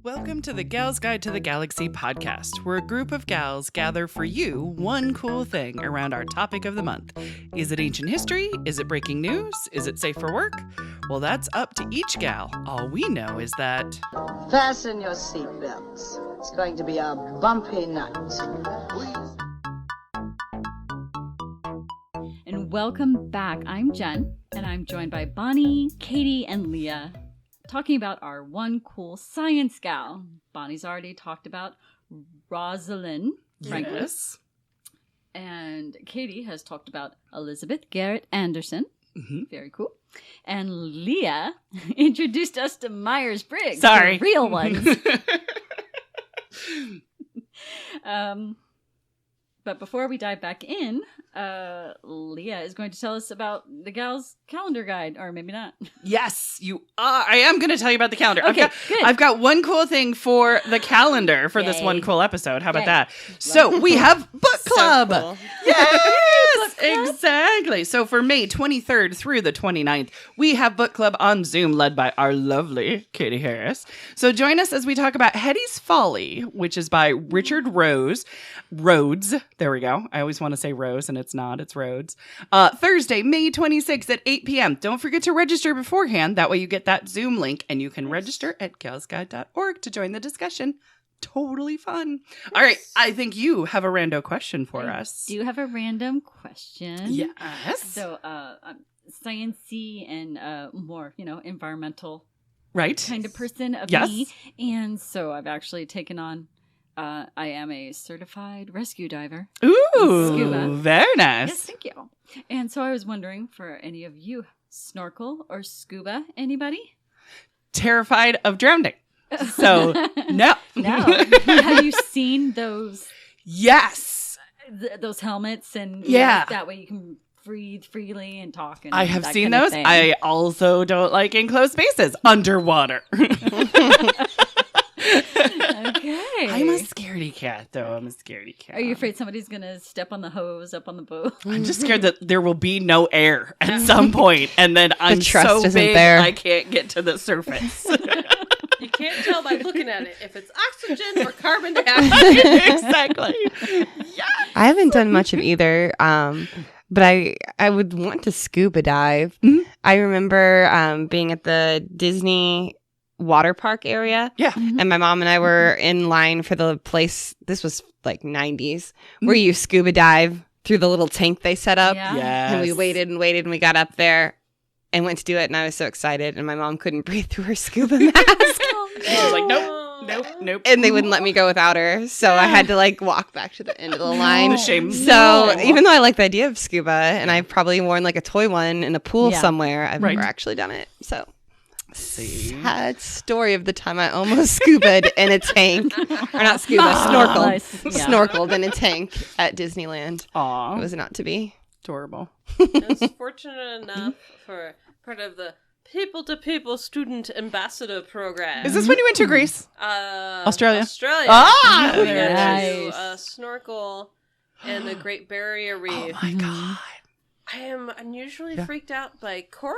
Welcome to the Gals Guide to the Galaxy podcast, where a group of gals gather for you one cool thing around our topic of the month. Is it ancient history? Is it breaking news? Is it safe for work? Well, that's up to each gal. All we know is that... Fasten your seatbelts. It's going to be a bumpy night. And welcome back. I'm Jen, and I'm joined by Bonnie, Katie, and Leah, talking about our one cool science gal. Bonnie's already talked about Rosalind Franklin. Yes. And Katie has talked about Elizabeth Garrett Anderson. Mm-hmm. Very cool. And Leah introduced us to Myers-Briggs. Sorry. The real ones. But before we dive back in, Leah is going to tell us about the gal's calendar guide, or maybe not. Yes, you are. I am going to tell you about the calendar. Okay, good. I've got one cool thing for the calendar for this one cool episode. How about that? So we have book club. So cool. Yes, exactly. So for May 23rd through the 29th, we have book club on Zoom led by our lovely Katie Harris. So join us as we talk about Hetty's Folly, which is by Richard Rhodes. There we go. I always want to say Rose, and it's not. It's Rhodes. Thursday, May 26th at 8 p.m. Don't forget to register beforehand. That way you get that Zoom link, and you can register at galsguide.org to join the discussion. Totally fun. Yes. All right. I think you have a rando question for us. Do you have a random question? Yes. So, science-y and more, environmental right kind of person of yes. me. And so I've actually taken on I am a certified rescue diver. Ooh, scuba. Very nice. Yes, thank you. And so I was wondering, for any of you, snorkel or scuba, anybody? Terrified of drowning. So, no. No. Have you seen those? Yes. Those helmets and that way you can breathe freely and talk. And I have that seen kind of those. thing. I also don't like enclosed spaces underwater. Okay. I'm a scaredy cat, though. I'm a scaredy cat. Are you afraid somebody's going to step on the hose up on the boat? I'm just scared that there will be no air at some point, and then I'm trust so isn't big there. I can't get to the surface. You can't tell by looking at it if it's oxygen or carbon dioxide. Exactly. Yes. I haven't done much of either, but I would want to scuba dive. Mm-hmm. I remember being at the Disney water park area. Yeah. Mm-hmm. And my mom and I were in line for the place, this was like 90s, where you scuba dive through the little tank they set up. Yeah. Yes. And we waited and waited and we got up there and went to do it, and I was so excited, and my mom couldn't breathe through her scuba mask. She was like, nope. And they wouldn't let me go without her, so I had to walk back to the end of the line. Shame. So even though I like the idea of scuba, and I've probably worn a toy one in a pool somewhere, I've never actually done it. So sad story of the time I almost scubaed in a tank, or not scuba, snorkeled, Nice. Yeah. snorkeled in a tank at Disneyland. Aw. It was not to be. Adorable. I was fortunate enough for part of the people-to-people student ambassador program. Is this when you went to Greece? Australia? Australia. Ah! We Very got to nice. snorkel in the Great Barrier Reef. Oh my God. I am unusually freaked out by coral.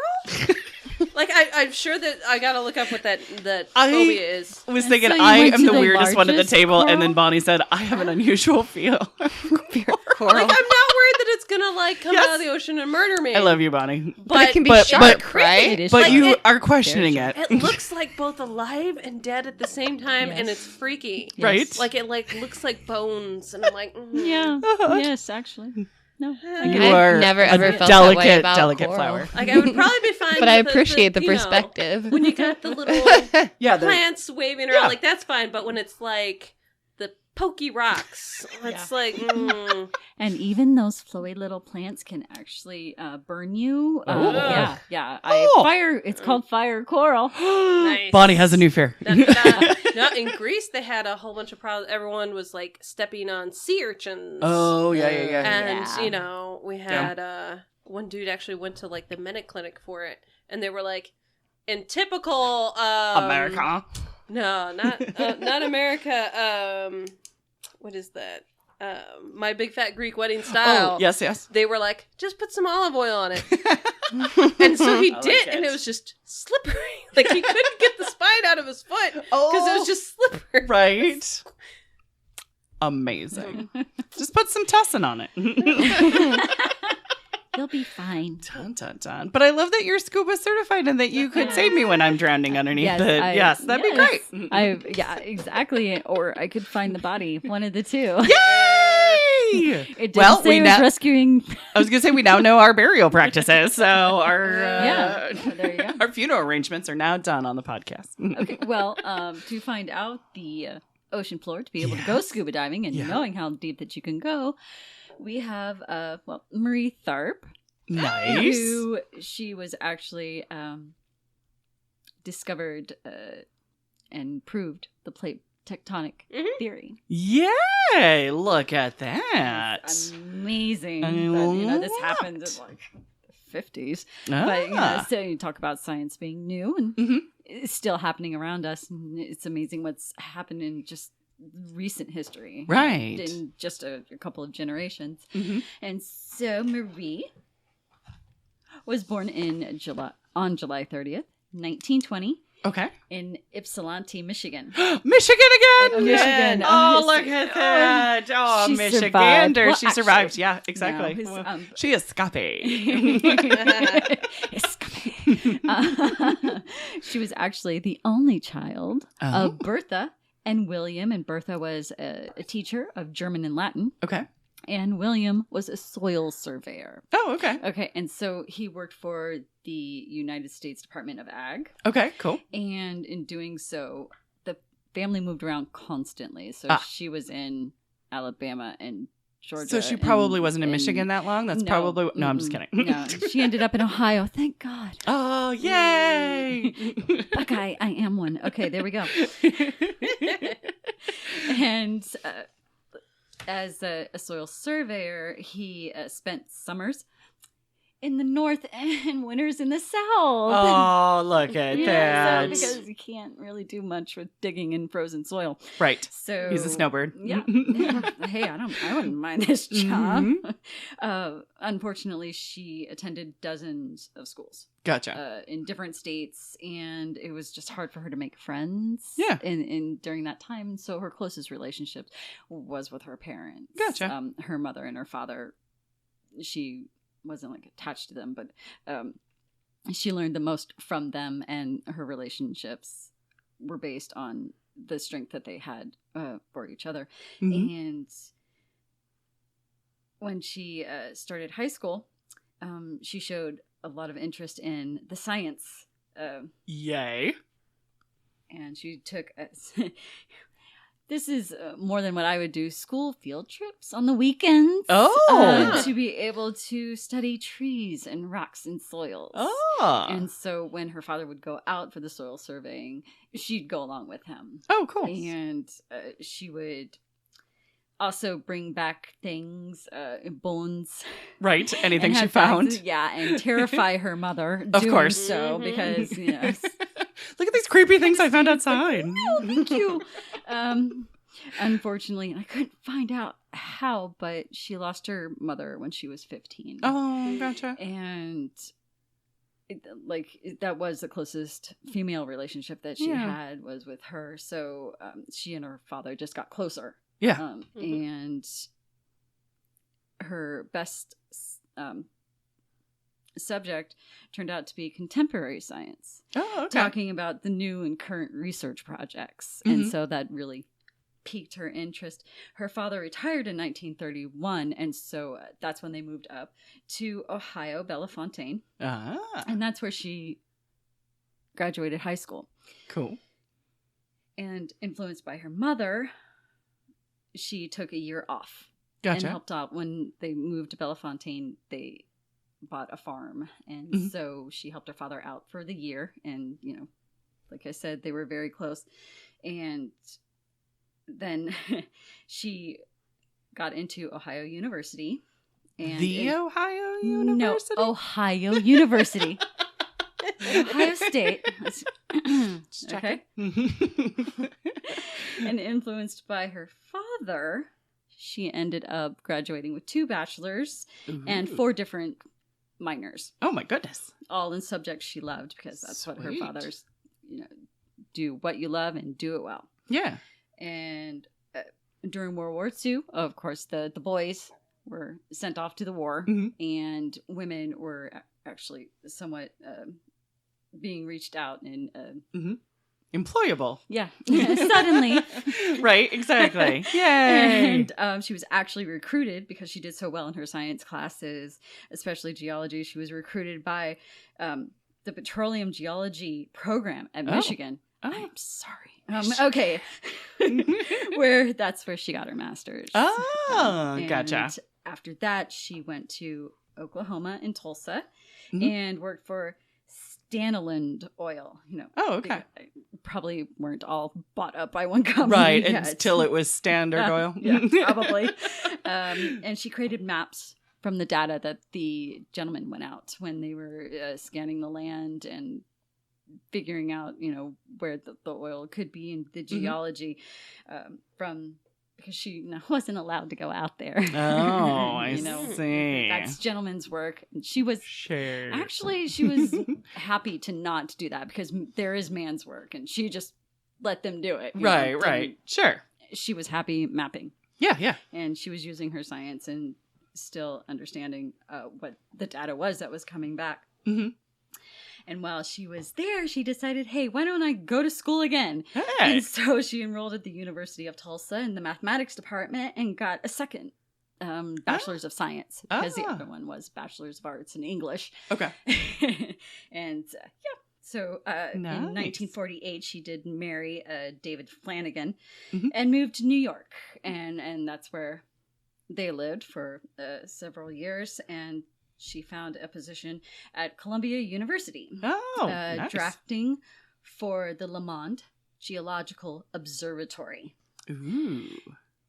I'm sure that I gotta look up what that phobia is. I was And thinking so you I went am to the the weirdest one at the largest table, and then coral? Bonnie said, I have an unusual feel. Coral. I'm not worried that it's gonna come out of the ocean and murder me. I love you, Bonnie. But it can be but- shark, but- right? It is But sharp. you are questioning it. It looks like both alive and dead at the same time, and it's freaky. Right? It looks like bones, and I'm like, Yeah. Yes, actually. No. I You get it. are never a ever felt that way about delicate coral. flower. I would probably be fine. But I with appreciate the you know, perspective. when you got the little Yeah, plants waving around, that's fine. But when it's like the pokey rocks, it's And even those flowy little plants can actually burn you. Oh. Yeah. Oh. It's called fire coral. nice. Bonnie has a new fear. No, in Greece, they had a whole bunch of problems. Everyone was stepping on sea urchins. Oh, yeah. And, we had one dude actually went to the Medic clinic for it. And they were in typical America. No, not America. What is that? My Big Fat Greek Wedding Style. Oh, yes. They were just put some olive oil on it. And so he did, and it was just slippery. He couldn't get the spine out of his foot because it was just Right? Amazing. Just put some tussin on it. You'll be fine. Dun, dun, dun. But I love that you're scuba certified and that you could save me when I'm drowning underneath it. Yes, that'd be great. Yeah, exactly. Or I could find the body. One of the two. Yay! It didn't say it was rescuing. I was going to say we now know our burial practices. So our there you go. Our funeral arrangements are now done on the podcast. Okay. Well, to find out the ocean floor, to be able to go scuba diving and knowing how deep that you can go, we have Marie Tharp. Nice. Who she was actually discovered and proved the plate tectonic theory. Yay! Look at that. It's amazing. That, this happened in like the 50s. But so you talk about science being new and it's still happening around us. And it's amazing what's happened in just recent history. Right. In just a couple of generations. And so Marie was born on July 30th, 1920. Okay. In Ypsilanti, Michigan. Michigan again! Michigan. Oh, look at that. Oh, she Michigander. Well, she survived. Yeah, exactly. No, she is scappy. She was actually the only child of Bertha and William. And Bertha was a teacher of German and Latin. Okay. And William was a soil surveyor. Oh, okay. Okay, and so he worked for the United States Department of Ag. Okay, cool. And in doing so, the family moved around constantly. So she was in Alabama and Georgia. So she probably wasn't in Michigan that long? That's probably... No, I'm just kidding. No, she ended up in Ohio. Thank God. Oh, yay! Buckeye, I am one. Okay, there we go. And... as a soil surveyor, he spent summers in the north and winters in the south. Oh, look at that. So because you can't really do much with digging in frozen soil. Right. So he's a snowbird. Yeah. Hey, I wouldn't mind this job. Unfortunately, she attended dozens of schools. Gotcha. In different states, and it was just hard for her to make friends. Yeah. In during that time, so her closest relationship was with her parents. Gotcha. Her mother and her father. She wasn't like attached to them, but she learned the most from them, and her relationships were based on the strength that they had for each other. And when she started high school, she showed a lot of interest in the science. Yay. And she took this is more than what I would do, school field trips on the weekends. To be able to study trees and rocks and soils. And so when her father would go out for the soil surveying, she'd go along with him. Oh, cool. And she would also bring back things, bones. Right, anything she found. And terrify her mother. Of course. So, because, look at these creepy things I found outside. Oh, thank you. Unfortunately, I couldn't find out how, but she lost her mother when she was 15. Oh, gotcha. And that was the closest female relationship that she had was with her. So she and her father just got closer. Yeah. And her best subject turned out to be contemporary science. Oh, okay. Talking about the new and current research projects. And so that really piqued her interest. Her father retired in 1931, and so that's when they moved up to Ohio, Bellefontaine. And that's where she graduated high school. Cool. And influenced by her mother, she took a year off. Gotcha. And helped out when they moved to Bellefontaine. They bought a farm, and so she helped her father out for the year. And like I said, they were very close. And then she got into Ohio University. And Ohio University? No, Ohio University. Ohio State. Okay. And influenced by her father, she ended up graduating with 2 bachelors and 4 different minors. Oh my goodness. All in subjects she loved, because that's what her father's, do what you love and do it well. Yeah. And during World War II, of course, the boys were sent off to the war, and women were actually somewhat being reached out and employable. Yeah, suddenly. Right, exactly. Yay! And she was actually recruited because she did so well in her science classes, especially geology. She was recruited by the Petroleum Geology program at Michigan. Oh. I'm sorry. Okay. That's where she got her master's. Oh, gotcha. After that, she went to Oklahoma in Tulsa and worked for Staniland Oil. Oh, okay. They probably weren't all bought up by one company. Right, until it was Standard Oil. Yeah, probably. And she created maps from the data that the gentlemen went out when they were scanning the land and figuring out, where the oil could be in the geology because she wasn't allowed to go out there. Oh, I see. That's gentleman's work. She was actually happy to not do that because there is man's work, and she just let them do it. Right. Sure. She was happy mapping. Yeah. And she was using her science and still understanding what the data was that was coming back. Mm-hmm. And while she was there, she decided, hey, why don't I go to school again? Hey. And so she enrolled at the University of Tulsa in the mathematics department and got a second bachelor's of science because the other one was bachelor's of arts in English. Okay. And so in 1948, she did marry David Flanagan and moved to New York. And that's where they lived for several years. And she found a position at Columbia University. Oh, nice. Drafting for the Lamond Geological Observatory. Ooh.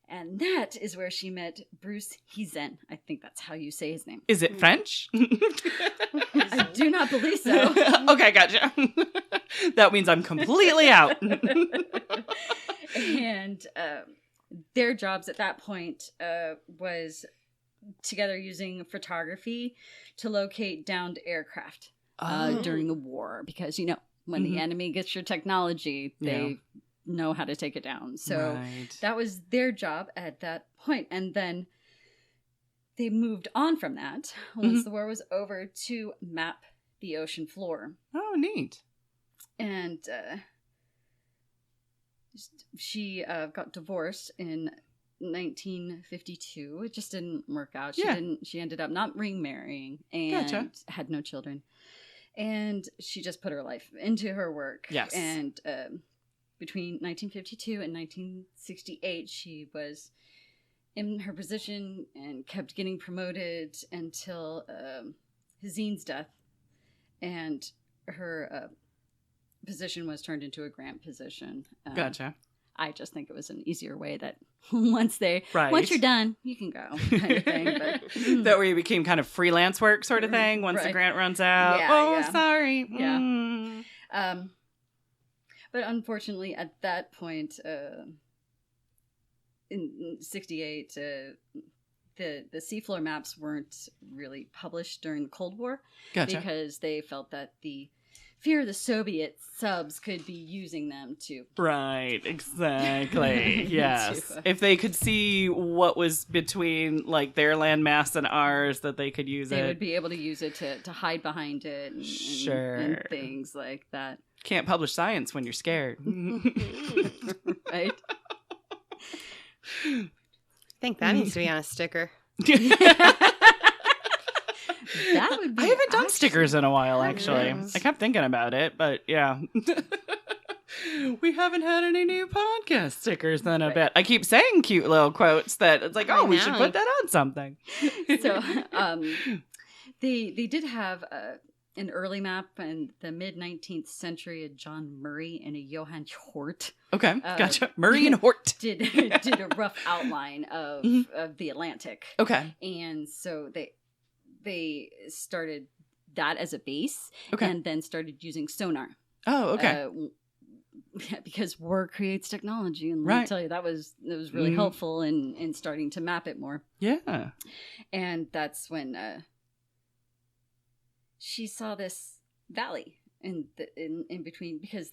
And that is where she met Bruce Hizzen. I think that's how you say his name. Is it French? I do not believe so. Okay, gotcha. That means I'm completely out. And their jobs at that point was together using photography to locate downed aircraft during the war. Because, when the enemy gets your technology, they know how to take it down. So that was their job at that point. And then they moved on from that once the war was over to map the ocean floor. Oh, neat. And she got divorced in 1952. It just didn't work out. She ended up not remarrying and had no children. And she just put her life into her work. Yes. And between 1952 and 1968, she was in her position and kept getting promoted until Hizzen's death. And her position was turned into a grant position. Gotcha. I just think it was an easier way that once you're done, you can go kind of thing. But, that way it became kind of freelance work sort of thing once the grant runs out. Sorry. Yeah. But unfortunately, at that point, in 68, the seafloor maps weren't really published during the Cold War. Gotcha. Because they felt that the fear the Soviet subs could be using them to... Right, exactly. Yes. If they could see what was between their landmass and ours, that they could use They would be able to use it to hide behind it and things like that. Can't publish science when you're scared. Right? I think that needs to be on a sticker. That would be. I haven't done stickers in a while, actually. I kept thinking about it, but yeah. We haven't had any new podcast stickers in a bit. I keep saying cute little quotes that it's we should put that on something. So, they did have an early map in the mid-19th century. John Murray and a Johann Hort. Okay, gotcha. Murray and Hort did a rough outline of the Atlantic. Okay, and so they started that as a base, and then started using sonar. Oh, okay. Because war creates technology, and let me tell you, that was really helpful in starting to map it more. Yeah, and that's when she saw this valley in between, because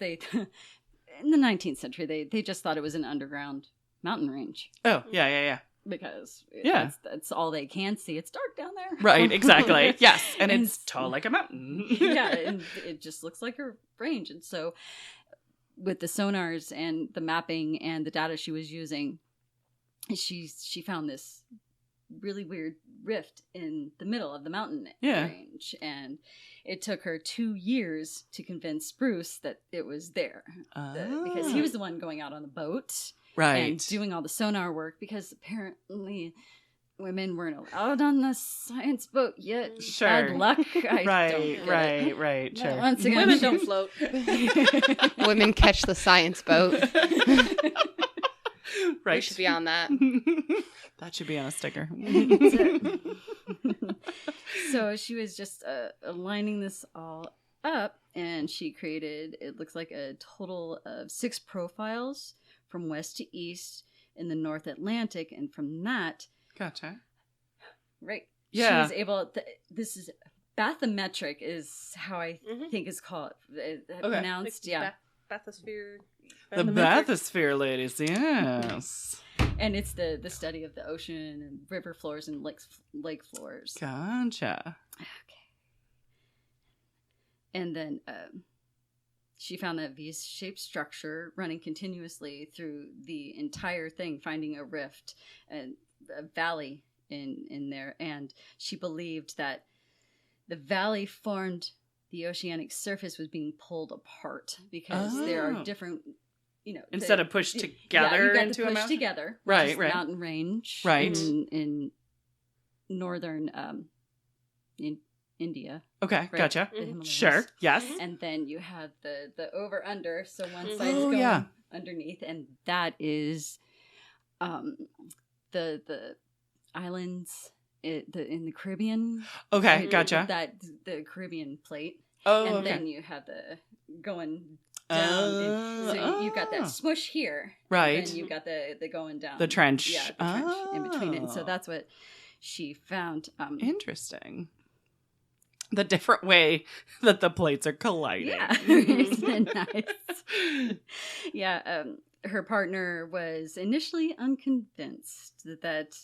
in the 19th century, they just thought it was an underground mountain range. Oh, yeah. Because Yeah. that's all they can see. It's dark down there. Right, exactly. Yes, and it's tall like a mountain. Yeah, and it just looks like a range. And so with the sonars and the mapping and the data she was using, she found this really weird rift in the middle of the mountain range. And it took her 2 years to convince Bruce that it was there. Because he was the one going out on the boat. Right. And doing all the sonar work, because apparently women weren't allowed on the science boat yet. Sure. Bad luck. Right. Sure. Once again, Women don't float. Women catch the science boat. Right. We should be on that. That should be on a sticker. So she was just lining this all up, and she created, it looks like a total of 6 profiles from west to east in the North Atlantic, and from that, Gotcha. right? Yeah. She was able. This is bathymetric, is how I think it's called. Pronounced, yeah. Bathysphere. The bathysphere, ladies. Yes. And it's the study of the ocean and river floors and lake floors. Gotcha. Okay. And then she found that V-shaped structure running continuously through the entire thing, finding a rift and a valley in there. And she believed that the valley formed, the oceanic surface was being pulled apart because there are different, instead of pushed together into a mountain together, right. mountain range, right, in northern in India. Okay, right? Gotcha. The Himalayas. Sure, yes. And then you have the over under, so one side is going underneath, and that is the islands in the Caribbean. Okay, gotcha. That the Caribbean plate. Oh, and okay. then you have the going down. So you've got that smush here. Right. And you've got the going down. The trench. Yeah, the trench in between it. And so that's what she found. Interesting. The different way that the plates are colliding. Yeah. Isn't that nice? Yeah. Her partner was initially unconvinced that,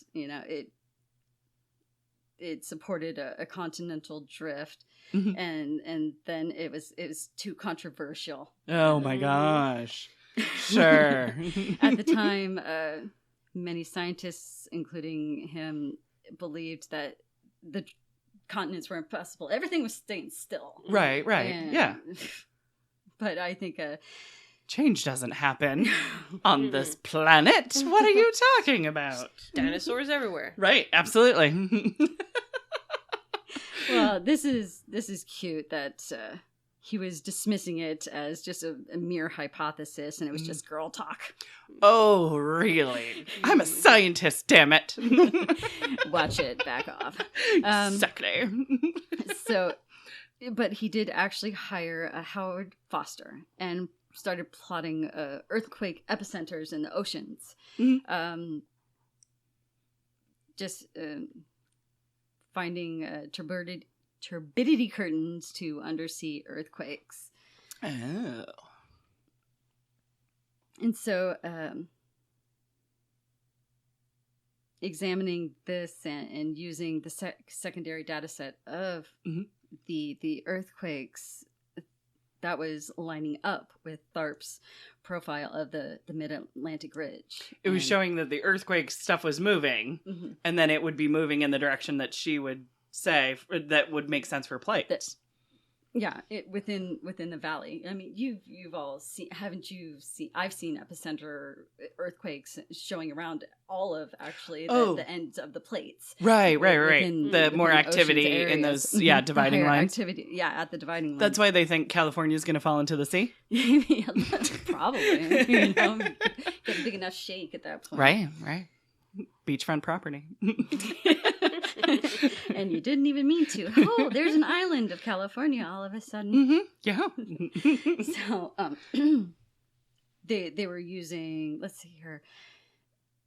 it supported a continental drift. Mm-hmm. And then it was too controversial. Oh my gosh. Sure. At the time, many scientists, including him, believed that the continents were impossible. Everything was staying still. Right. Yeah. But I think change doesn't happen on this planet. What are you talking about? Dinosaurs everywhere. Right, absolutely. Well, this is cute that he was dismissing it as just a mere hypothesis, and it was just girl talk. Oh, really? I'm a scientist, damn it. Watch it, back off. Exactly. So, but he did actually hire Howard Foster and started plotting earthquake epicenters in the oceans. Mm-hmm. Finding turbidity curtains to undersea earthquakes. Oh. And so, examining this and using the secondary data set of the earthquakes, that was lining up with Tharp's profile of the Mid-Atlantic Ridge. It was showing that the earthquake stuff was moving, and then it would be moving in the direction that she would say that would make sense for plates. Within the valley. I mean, you've all seen, haven't you seen? I've seen epicenter earthquakes showing around all of actually the ends of the plates. Right. The more activity in those dividing lines. Activity, at the dividing line. That's why they think California is going to fall into the sea. Yeah, probably. Get a big enough shake at that point. Right. Beachfront property. And you didn't even mean to. Oh, there's an island of California all of a sudden. Yeah. So, they were using, let's see here.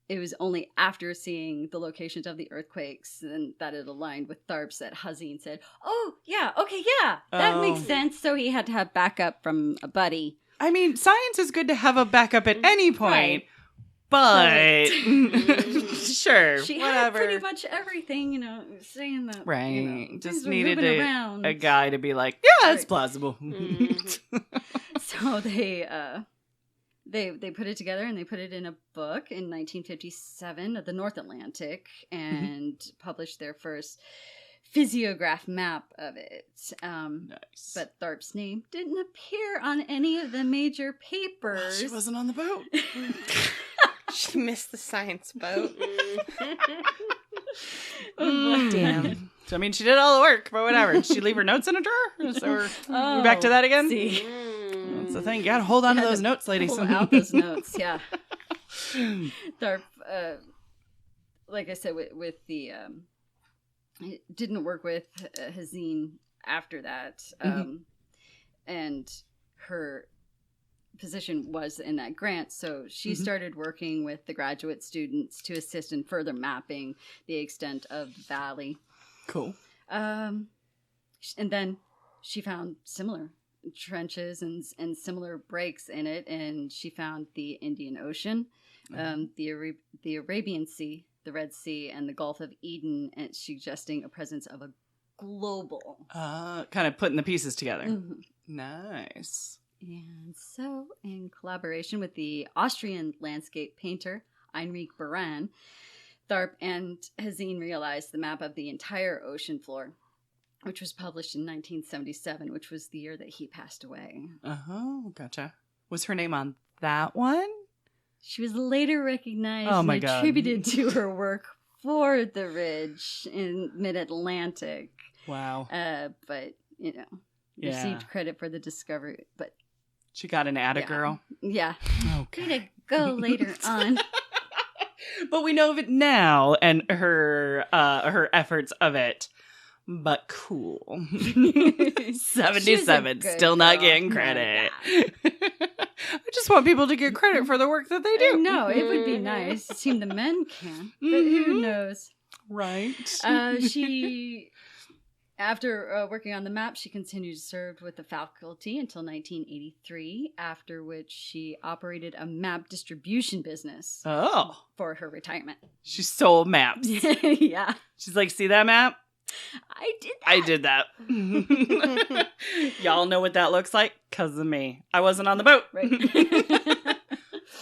It was only after seeing the locations of the earthquakes and that it aligned with Tharp's that Hazine said, "Oh, yeah, okay, yeah, that makes sense." So he had to have backup from a buddy. I mean, science is good to have a backup at any point, but sure, she whatever. had pretty much everything, saying that. Right. Just were needed moving around. a guy to be like, yeah, it's plausible. So they put it together and they put it in a book in 1957 of the North Atlantic and published their first physiograph map of it. Nice. But Tharp's name didn't appear on any of the major papers. Well, she wasn't on the boat. She missed the science boat. Damn. So, I mean, she did all the work, but whatever. Did she leave her notes in a drawer? So we're back to that again? See. That's the thing. You gotta hold on to those notes, ladies. Pull out those notes, yeah. Tharp, like I said, with the... it didn't work with Hazine after that. And her position was in that grant, so she started working with the graduate students to assist in further mapping the extent of the valley. Cool. And then she found similar trenches and similar breaks in it, and she found the Indian Ocean, the Arabian Sea, the Red Sea, and the Gulf of Eden, and suggesting a presence of a global. Kind of putting the pieces together. Nice. And so, in collaboration with the Austrian landscape painter Heinrich Baran, Tharp and Hazine realized the map of the entire ocean floor, which was published in 1977, which was the year that he passed away. Oh, gotcha. Was her name on that one? She was later recognized and attributed to her work for the ridge in mid-Atlantic. Wow. But, received credit for the discovery. But she got an atta girl? Yeah. Okay. Way to go later on. But we know of it now and her efforts of it. But cool. 77, still not getting credit. I just want people to get credit for the work that they do. No, it would be nice. It seemed the men can, but who knows? Right. She, after working on the map, she continued to serve with the faculty until 1983, after which she operated a map distribution business. For her retirement. She sold maps. Yeah. She's like, see that map? I did that. Y'all know what that looks like? Because of me. I wasn't on the boat. Right.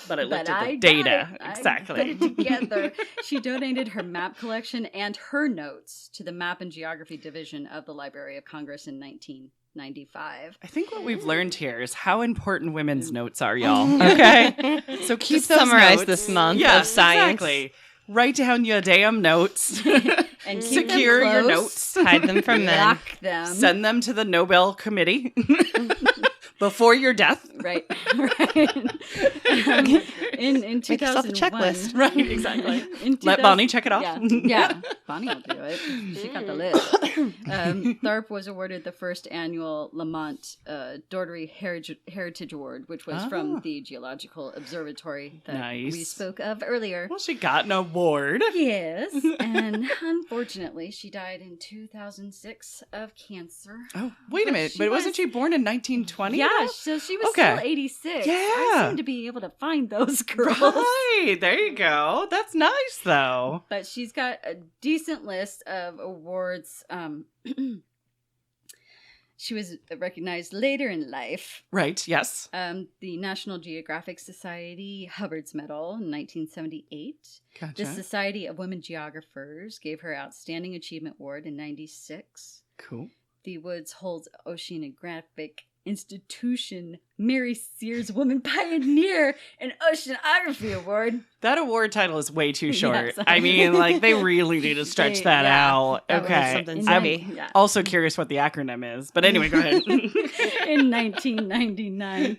But I looked at the data. Exactly. I put it together. She donated her map collection and her notes to the Map and Geography Division of the Library of Congress in 1995. I think what we've learned here is how important women's notes are, y'all. Okay? So keep those summarize notes. this month of science. Exactly. Write down your damn notes. And secure your notes. Hide them from men. Lock them. Send them to the Nobel Committee before your death. Right. In 2001. Make yourself a checklist. Right, exactly. In Let Bonnie check it off. Yeah. Bonnie will do it. She got the list. Tharp was awarded the first annual Lamont Doherty Heritage Award, which was from the Geological Observatory that we spoke of earlier. Well, she got an award. Yes. And unfortunately, she died in 2006 of cancer. Oh, wait a minute. But wasn't she born in 1920? Yeah, so she was still 86. Yeah. I seem to be able to find those girls. Right. There you go. That's nice, though. But she's got a decent list of awards. She was recognized later in life. Right, yes. The National Geographic Society Hubbard's Medal in 1978. Gotcha. The Society of Women Geographers gave her Outstanding Achievement Award in 96. Cool. The Woods Holes Oceanographic Institution Mary Sears Woman Pioneer and Oceanography Award. That award title is way too short. Yes. I mean, like, they really need to stretch that out. That I'm also curious what the acronym is. But anyway, go ahead. In 1999,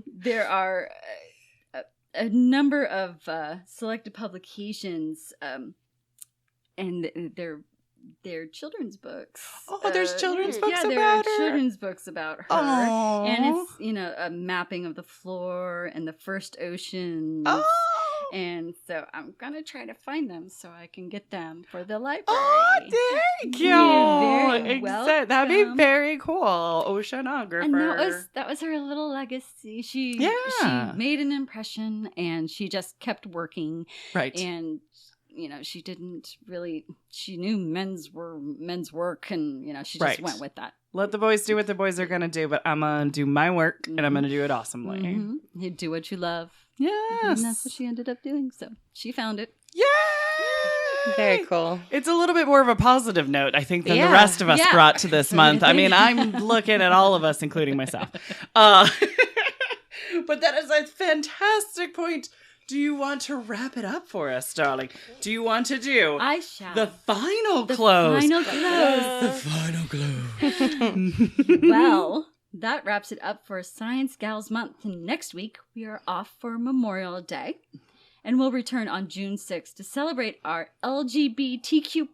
there are a number of selected publications, and they're children's books. Oh, there's children's books about her? Yeah, there are children's books about her. Aww. And it's, a mapping of the floor and the first oceans. Oh. And so I'm going to try to find them so I can get them for the library. Oh, thank you. You're very That'd be welcome. very cool. Oceanographer. And that was her little legacy. She made an impression, and she just kept working. Right. And she didn't really. She knew men's work, and she just went with that. Let the boys do what the boys are gonna do, but I'm gonna do my work, and I'm gonna do it awesomely. Mm-hmm. You do what you love. Yes. And that's what she ended up doing. So she found it. Yay! Very cool. It's a little bit more of a positive note, I think, than the rest of us brought to this month. I mean, I'm looking at all of us, including myself. But that is a fantastic point. Do you want to wrap it up for us, darling? Do you want to do I shall. the final close? The final close. Well, that wraps it up for Science Gals Month. Next week, we are off for Memorial Day. And we'll return on June 6th to celebrate our LGBTQ+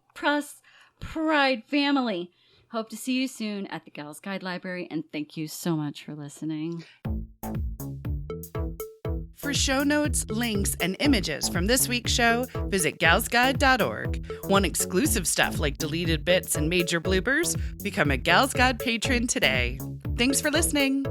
Pride family. Hope to see you soon at the Gals Guide Library, and thank you so much for listening. For show notes, links, and images from this week's show, visit galsguide.org. Want exclusive stuff like deleted bits and major bloopers? Become a Gals Guide patron today. Thanks for listening.